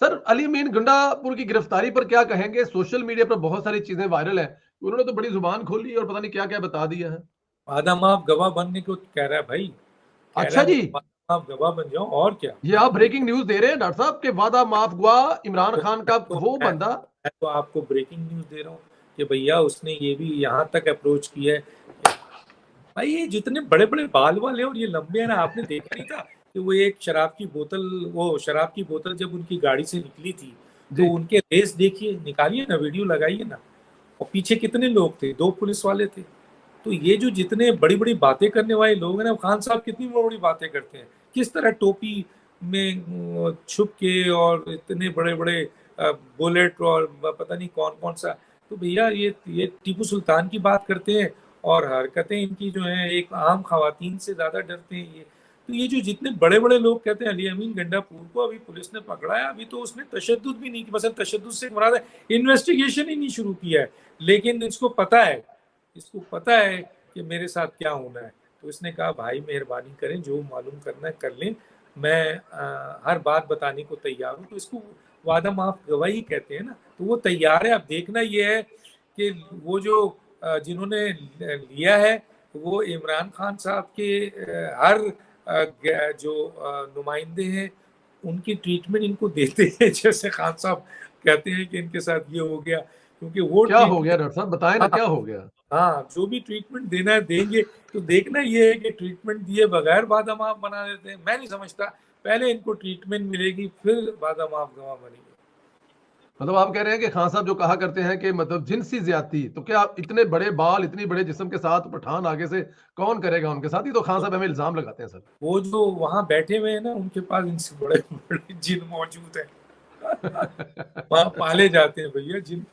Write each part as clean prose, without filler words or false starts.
Sir Ali अमीन गंडापुर की गिरफ्तारी पर क्या कहेंगे? सोशल मीडिया पर बहुत सारी चीजें वायरल हैं। उन्होंने तो बड़ी जुबान खोली और पता नहीं क्या-क्या बता दिया है। आदम आप गवाह बनने को कह रहा है भाई। कह रहा अच्छा है जी, आप गवाह बन जाओ और क्या। ये आप ब्रेकिंग न्यूज़ दे रहे हैं डॉक्टर साहब के वादा माफ हुआ इमरान तो खान मैं का तो वो मैं, बंदा। मैं तो आपको ब्रेकिंग न्यूज दे रहा हूँ कि भैया उसने ये भी यहाँ तक अप्रोच किया है। भाई ये जितने बड़े बड़े बाल वाले और ये लंबे हैं ना, आपने देखा नहीं था कि वो एक शराब की बोतल, वो शराब की बोतल जब उनकी गाड़ी से निकली थी तो जी, उनके रेस देखिए, निकालिए ना, वीडियो लगाइए ना। और पीछे कितने लोग थे, दो पुलिस वाले थे। तो ये जो जितने बड़ी बड़ी बातें करने वाले लोग हैं ना, खान साहब कितनी बड़ी बड़ी बातें करते हैं, किस तरह टोपी में छुप के, और इतने बड़े बड़े बुलेट और पता नहीं कौन कौन सा। तो भैया ये टीपू सुल्तान की बात करते हैं और हरकतें इनकी जो है एक आम खवातीन से ज्यादा डरते हैं ये। तो ये जो जितने बड़े बड़े लोग कहते हैं, अली अमीन गंडापुर को अभी पुलिस ने पकड़ा है, अभी तो उसने तशद्दुद भी नहीं की, बस तशद्दुद से मुराद है इन्वेस्टिगेशन ही नहीं शुरू किया है। लेकिन इसको पता है कि मेरे साथ क्या होना है। तो इसने कहा भाई मेहरबानी करें, जो मालूम करना है कर लें, मैं हर बात बताने को तैयार हूँ। तो इसको वादा माफ गवाही कहते हैं ना, तो वो तैयार है। अब देखना ये है कि वो जो जिन्होंने लिया है, वो इमरान खान साहब के हर जो नुमाइंदे हैं उनकी ट्रीटमेंट इनको देते हैं जैसे खान साहब कहते हैं कि इनके साथ ये हो गया, क्योंकि वो क्या हो गया ट्रीटमेंट। डॉक्टर साहब बताएं ना हाँ, क्या हो गया? हाँ, जो भी ट्रीटमेंट देना है देंगे। तो देखना ये है कि ट्रीटमेंट दिए बगैर बादाम आप बना देते हैं, मैं नहीं समझता। पहले इनको ट्रीटमेंट मिलेगी फिर बादाम आप गवाह बनेंगे। मतलब आप कह रहे हैं कि खान साहब जो कहा करते हैं कि मतलब जिनसी ज्यादती, तो क्या इतने बड़े बाल इतनी बड़े जिस्म के साथ पठान आगे से कौन करेगा उनके साथ? ही तो खान तो साहब हमें इल्जाम लगाते हैं सर। वो जो वहां बैठे हुए हैं ना, उनके पास इनसे बड़े बड़े जिन मौजूद है। वहां पाले जाते हैं भैया जिन।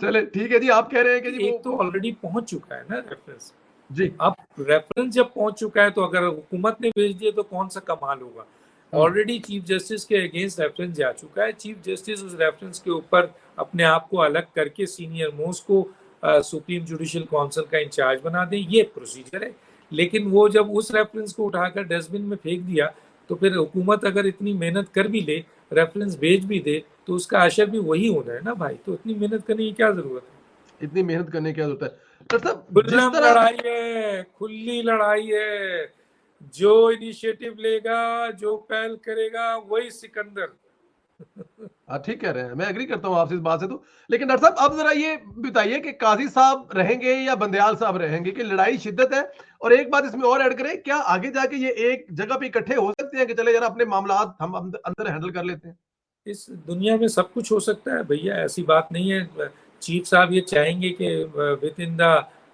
चले ठीक है जी, आप कह रहे हैं कि जी वो एक तो ऑलरेडी पहुंच चुका है ना रेफरेंस। जी। अब रेफरेंस जब पहुंच चुका है तो अगर हुकूमत ने भेज दिया तो कौन सा कमाल होगा। हम्म। ऑलरेडी चीफ जस्टिस के अगेंस्ट रेफरेंस जा चुका है, चीफ जस्टिस उस रेफरेंस के ऊपर अपने आप को अलग करके सीनियर मोस्ट को सुप्रीम जुडिशियल काउंसिल का इंचार्ज बना दें, ये प्रोसीजर है। लेकिन वो जब उस रेफरेंस को उठाकर डस्टबिन में फेंक दिया, तो फिर हुकूमत अगर इतनी मेहनत कर भी ले, रेफरेंस भेज भी दे, तो उसका असर भी वही होना है ना भाई। तो इतनी मेहनत करने की क्या जरूरत है। इतनी मेहनत करने की क्या जरूरत है डॉक्टर साहब? जिस खुल्लम तरह लड़ाई है, खुली लड़ाई है। जो इनिशिएटिव लेगा, जो पहल करेगा, वही सिकंदर। हाँ ठीक कह रहे हैं, मैं एग्री करता हूँ आपसे इस बात से तो। लेकिन डॉक्टर साहब अब जरा ये बताइए कि काजी साहब रहेंगे या बंदयाल साहब रहेंगे, कि लड़ाई शिद्दत है। और एक बात इसमें और ऐड करें, क्या आगे जाके ये एक जगह पे इकट्ठे हो सकते हैं कि चले यार अपने मामला हम अंदर हैंडल कर लेते हैं? इस दुनिया में सब कुछ हो सकता है भैया, ऐसी बात नहीं है। चीफ साहब ये चाहेंगे कि विद इन द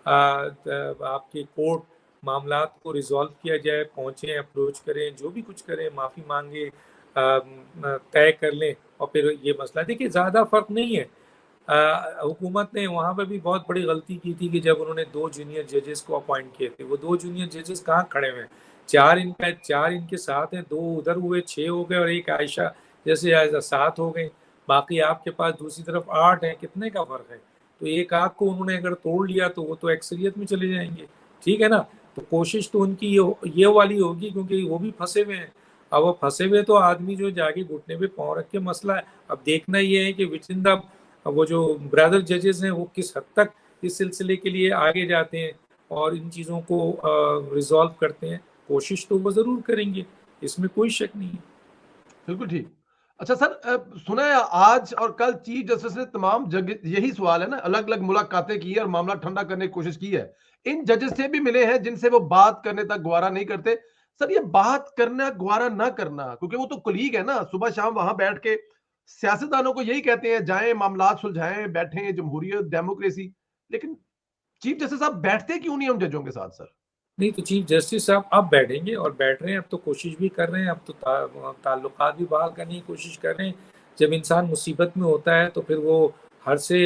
आपके कोर्ट मामलात को रिजॉल्व किया जाए, पहुंचे, अप्रोच करें, जो भी कुछ करें, माफी मांगे, तय कर लें, और फिर ये मसला देखिए ज़्यादा फर्क नहीं है। हुकूमत ने वहाँ पर भी बहुत बड़ी गलती की थी कि जब उन्होंने दो जूनियर जजेस को अपॉइंट किए थे, वो दो जूनियर जजेस कहाँ खड़े हुए हैं। चार इनके साथ हैं, दो उधर हुए, छः हो गए, और एक आयशा जैसे सात हो गए। बाकी आपके पास दूसरी तरफ आठ है, कितने का फर्क है। तो एक आग को उन्होंने अगर तोड़ लिया तो वो तो एक्सरियत में चले जाएंगे। ठीक है ना। तो कोशिश तो उनकी ये वाली होगी, क्योंकि वो भी फंसे हुए हैं। अब वो फंसे हुए तो आदमी जो जाके घुटने पे पाँव रख के मसला है। अब देखना ये है कि विच इन द वो जो ब्रदर जजेस हैं वो किस हद तक इस सिलसिले के लिए आगे जाते हैं और इन चीज़ों को रिजॉल्व करते हैं। कोशिश तो वो ज़रूर करेंगे, इसमें कोई शक नहीं है। बिल्कुल ठीक। अच्छा सर, सुना है आज और कल चीफ जस्टिस ने तमाम जगह यही सवाल है ना, अलग-अलग मुलाकातें की है और मामला ठंडा करने की कोशिश की है। इन जजेस से भी मिले हैं जिनसे वो बात करने तक गवारा नहीं करते। सर ये बात करना गवारा ना करना, क्योंकि वो तो कोलीग है ना, सुबह शाम वहां बैठ के सियासतदानों को यही कहते हैं जाएं मामलात सुलझाएं, बैठें, जमहूरियत, डेमोक्रेसी। लेकिन चीफ जस्टिस साहब बैठते क्यों नहीं उन जजों के साथ सर? नहीं, तो चीफ जस्टिस साहब अब बैठेंगे और बैठ रहे हैं। अब तो कोशिश भी कर रहे हैं, अब तो ताल्लुकात भी बहाल करने की कोशिश कर रहे हैं। जब इंसान मुसीबत में होता है तो फिर वो हर से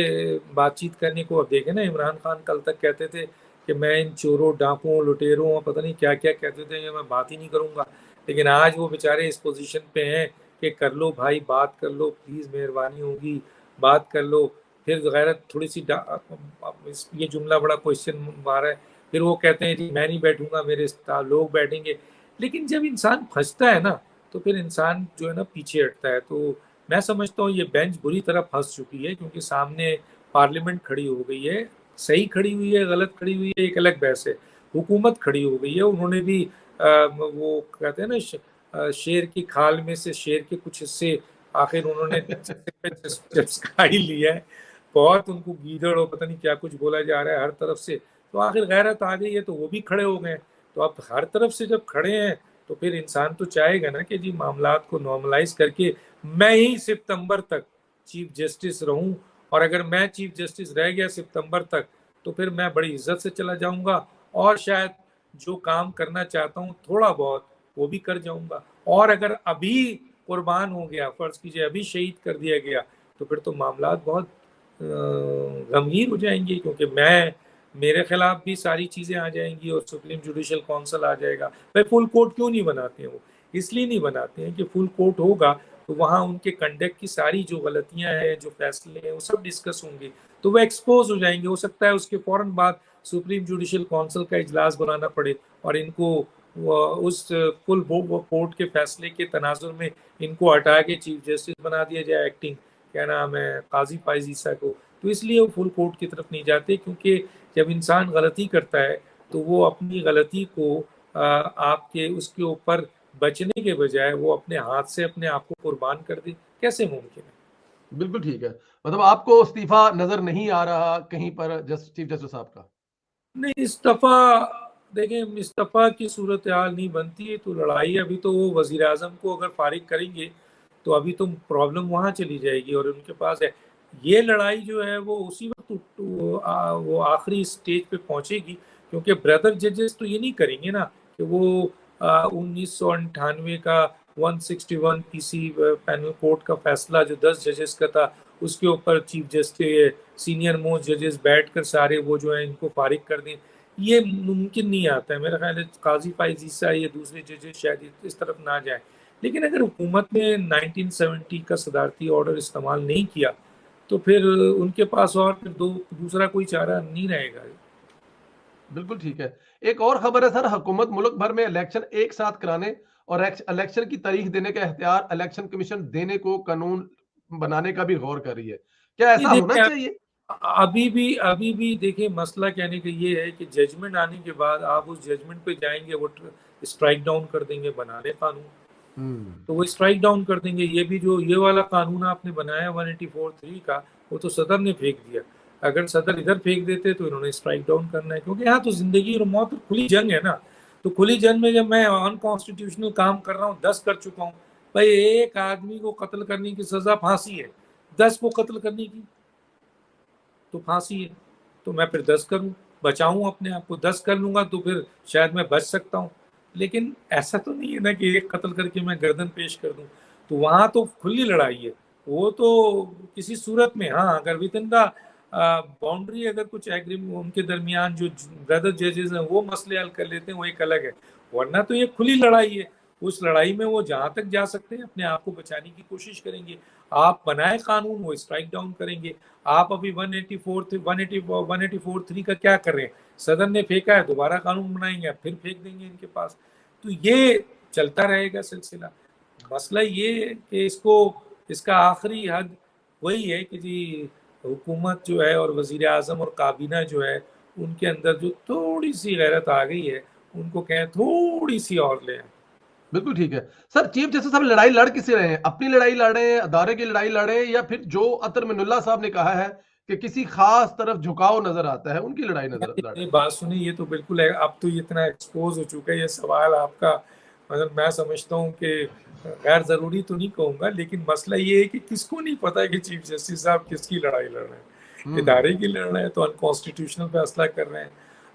बातचीत करने को। अब देखें ना, इमरान खान कल तक कहते थे कि मैं इन चोरों, डाकुओं, लुटेरों, पता नहीं क्या क्या कहते थे, कि मैं बात ही नहीं करूंगा। लेकिन आज वो बेचारे इस पोजीशन पे हैं कि कर लो भाई, बात कर लो, प्लीज मेहरबानी होगी, बात कर लो। फिर गैरत थोड़ी सी ये जुमला बड़ा क्वेश्चन मारा है। फिर वो कहते हैं जी मैं नहीं बैठूंगा, मेरे लोग बैठेंगे। लेकिन जब इंसान फंसता है ना, तो फिर इंसान जो है ना पीछे हटता है। तो मैं समझता हूँ ये बेंच बुरी तरह फंस चुकी है, क्योंकि सामने पार्लियामेंट खड़ी हो गई है। सही खड़ी हुई है, गलत खड़ी हुई है, एक अलग बहस है। हुकूमत खड़ी हो गई है, उन्होंने भी वो कहते हैं ना शेर की खाल में से शेर के कुछ हिस्से आखिर उन्होंने चस्का ही लिया है। बहुत उनको गीदड़ और पता नहीं क्या कुछ बोला जा रहा है हर तरफ से। तो आखिर गैरत आ गई है, तो वो भी खड़े हो गए। तो अब हर तरफ से जब खड़े हैं तो फिर इंसान तो चाहेगा ना कि जी मामलात को नॉर्मलाइज करके मैं ही सितंबर तक चीफ जस्टिस रहूं, और अगर मैं चीफ जस्टिस रह गया सितंबर तक तो फिर मैं बड़ी इज्जत से चला जाऊंगा, और शायद जो काम करना चाहता हूं थोड़ा बहुत वो भी कर जाऊंगा। और अगर अभी कुर्बान हो गया, फर्ज कीजिए अभी शहीद कर दिया गया, तो फिर तो मामलात बहुत गंभीर हो जाएंगे, क्योंकि मेरे खिलाफ भी सारी चीजें आ जाएंगी और सुप्रीम जुडिशियल काउंसिल आ जाएगा। भाई फुल कोर्ट क्यों नहीं बनाते हैं? वो इसलिए नहीं बनाते हैं कि फुल कोर्ट होगा तो वहां उनके कंडक्ट की सारी जो गलतियां हैं, जो फैसले हैं, वो सब डिस्कस होंगे, तो वो एक्सपोज हो जाएंगे। हो सकता है उसके फौरन बाद सुप्रीम जुडिशियल काउंसिल का इजलास बुलाना पड़े और इनको उस फुल कोर्ट के फैसले के तनाजुर में इनको हटा के चीफ जस्टिस बना दिया जाए, एक्टिंग क्या नाम है काजी फाइज ईसा को। तो इसलिए वो फुल कोर्ट की तरफ नहीं जाते, क्योंकि जब इंसान गलती करता है तो वो अपनी गलती को आपके उसके ऊपर बचने के बजाय वो अपने हाथ से अपने आप को कुर्बान कर दे, कैसे मुमकिन है? बिल्कुल ठीक है। मतलब आपको इस्तीफा नजर नहीं आ रहा कहीं पर चीफ जस्टिस साहब का? नहीं, इस्तीफा देखें, इस्तीफा की सूरत हाल नहीं बनती है तो लड़ाई अभी तो वो वजीर आजम को अगर फारिग करेंगे तो अभी तो प्रॉब्लम वहां चली जाएगी और उनके पास है। ये लड़ाई जो है वो उसी वक्त वो आखिरी स्टेज पे पहुंचेगी, क्योंकि ब्रदर जजेस तो ये नहीं करेंगे ना कि वो 1998 का 161 पीसी पैनल कोर्ट का फैसला जो 10 जजेस का था उसके ऊपर चीफ जस्टिस सीनियर मोस्ट जजेस बैठकर सारे वो जो है इनको फारिग कर दें। ये मुमकिन नहीं आता है। मेरा ख्याल है काजी फाइज ईसा या दूसरे जजेस शायद इस तरफ ना जाए। लेकिन अगर हुकूमत ने 1970 का सदारती ऑर्डर इस्तेमाल नहीं किया तो फिर उनके पास और फिर दूसरा कोई चारा नहीं रहेगा। बिल्कुल ठीक है। एक और खबर है सर, हुकूमत मुल्क भर में इलेक्शन एक साथ कराने और इलेक्शन की तारीख देने का इख्तियार इलेक्शन कमीशन देने को कानून बनाने का भी गौर कर रही है। क्या ये ऐसा होना देखिए, चाहिए? अभी भी देखिए मसला कहने का ये है कि जजमेंट आने के बाद आप उस जजमेंट पे जाएंगे, वो स्ट्राइक डाउन कर देंगे बनाने कानून। हम्म। तो वो स्ट्राइक डाउन कर देंगे। ये भी जो ये वाला कानून आपने बनाया 184(3) का, वो तो सदर ने फेंक दिया। अगर सदर इधर फेंक देते तो इन्होंने स्ट्राइक डाउन करना है, क्योंकि यहाँ तो जिंदगी और मौत खुली जंग है ना। तो खुली जंग में जब मैं अनकॉन्स्टिट्यूशनल काम कर रहा हूँ, 10 कर चुका हूँ। भाई एक आदमी को कत्ल करने की सजा फांसी है, 10 को कत्ल करने की तो फांसी है। तो मैं फिर 10 करूं, बचाऊं अपने आप को। 10 कर लूंगा तो फिर शायद मैं बच सकता हूं। लेकिन ऐसा तो नहीं है ना कि एक कत्ल करके मैं गर्दन पेश कर दूं। तो वहां तो खुली लड़ाई है। वो तो किसी सूरत में, हाँ, अगर विद इन द बाउंड्री अगर कुछ एग्रीमेंट उनके दरमियान जो ब्रदर जजेस हैं वो मसले हल कर लेते हैं, वो एक अलग है। वरना तो ये खुली लड़ाई है। उस लड़ाई में वो जहां तक जा सकते हैं अपने आप को बचाने की कोशिश करेंगे। आप बनाए कानून, वो स्ट्राइक डाउन करेंगे। आप अभी 184(3) का क्या कर रहे हैं? सदन ने फेंका है, दोबारा कानून बनाएंगे, फिर फेंक देंगे इनके पास। तो ये चलता रहेगा सिलसिला। मसला ये है कि इसका आखिरी हद वही है कि जी हुकूमत जो है और वजीर आजम और काबीना जो है उनके अंदर जो थोड़ी सी गैरत आ गई है, उनको कहें थोड़ी सी और ले। बिल्कुल ठीक है। सर चीफ जस्टिस साहब लड़ाई लड़ किसे रहे हैं? अपनी लड़ाई लड़ रहे हैं, अदारे की लड़ाई लड़ रहे हैं, या फिर जो अतर मिनुल्लाह साहब ने कहा है कि किसी खास तरफ झुकाव नजर आता है उनकी लड़ाई नजर लड़ रहे ये हैं? बात सुनी, ये तो बिल्कुल है। अब तो इतना एक्सपोज हो चुका है ये सवाल आपका। मतलब मैं समझता हूँ कि गैर जरूरी तो नहीं कहूंगा, लेकिन मसला ये है कि किसको नहीं पता है कि चीफ जस्टिस साहब किसकी लड़ाई लड़ रहे हैं। इदारे हम्म। की लड़ रहे हैं तो अनकॉन्स्टिट्यूशनल फैसला कर रहे हैं।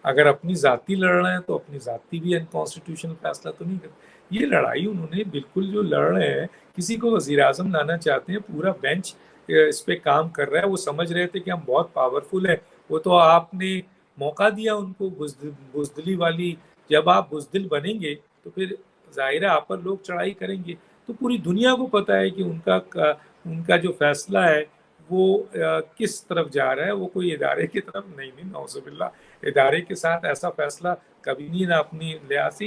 अगर अपनी जाति लड़ रहे हैं तो अपनी जाति भी अनकॉन्स्टिट्यूशनल फैसला तो नहीं कर। ये लड़ाई उन्होंने बिल्कुल जो लड़ रहे हैं, किसी को वजीर आजम लाना चाहते हैं, पूरा बेंच इस पे काम कर रहा है। वो समझ रहे थे कि हम बहुत पावरफुल है। वो तो आपने मौका दिया उनको बुजदिली वाली। जब आप बुजदिल बनेंगे तो फिर जाहिर है आप पर लोग चढ़ाई करेंगे। तो पूरी दुनिया को पता है कि उनका जो फैसला है वो किस तरफ जा रहा है। वो कोई इदारे की तरफ नहीं, नहीं नौजुबिल्ला, इदारे के साथ ऐसा फैसला कभी नहीं ना अपनी लिहाज से।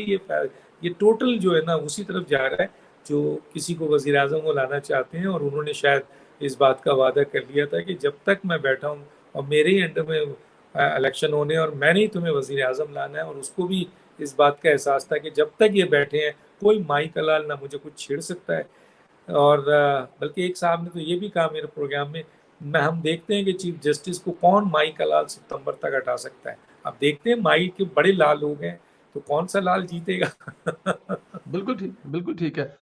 ये टोटल जो है ना उसी तरफ जा रहा है जो किसी को वज़ीर आज़म को लाना चाहते हैं, और उन्होंने शायद इस बात का वादा कर लिया था कि जब तक मैं बैठा हूँ और मेरे ही अंडर में इलेक्शन होने और मैंने ही तुम्हें वज़ीर आज़म लाना है, और उसको भी इस बात का एहसास था कि जब तक ये बैठे हैं कोई माई का लाल ना मुझे कुछ छेड़ सकता है। और बल्कि एक साहब ने तो ये भी कहा मेरे प्रोग्राम में, हम देखते हैं कि चीफ जस्टिस को कौन माई का लाल सितंबर तक हटा सकता है। अब देखते हैं, माई के बड़े लाल हो गए तो कौन सा लाल जीतेगा। बिल्कुल ठीक है।